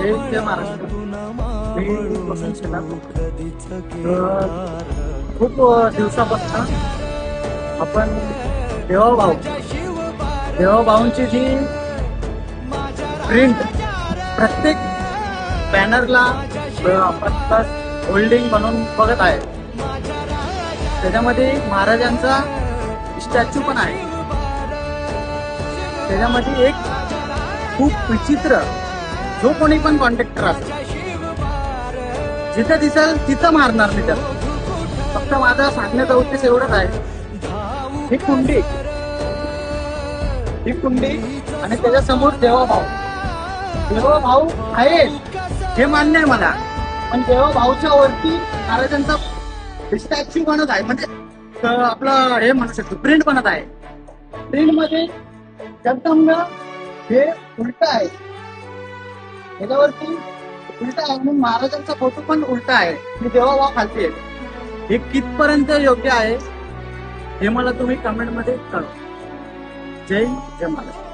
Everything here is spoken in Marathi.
जय जय महाराष्ट्र. मी वसंत शेलार. खूप दिवसापासून आपण देवाभाऊंची जी प्रिंट प्रत्येक बॅनरला आपण होल्डिंग म्हणून बघत आहे. त्याच्यामध्ये महाराजांचा स्टॅच्यू पण आहे. त्याच्यामध्ये एक खूप विचित्र, जो कोणी पण कॉन्ट्रॅक्टर असेल, जिथे दिसेल तिथं मारणार मी त्याला. फक्त माझा सांगण्याचा उद्देश एवढाच आहे, ही कुंडी आणि त्याच्या समोर देवाभाऊ आहे हे मान्य आहे मला, पण देवाभाऊच्या वरती महाराजांचा स्टॅच्यू बनत आहे, म्हणजे आपलं हे म्हणू शकतो प्रिंट बनत आहे. प्रिंट मध्ये जगदंब हे उलट आहे, त्याच्यावरती उलट आहे म्हणून महाराजांचा फोटो पण उलटा आहे आणि देवाभाऊ खालती आहे. हे कितपर्यंत योग्य आहे हे मला तुम्ही कमेंट मध्ये कळवा. जय जय महाराज.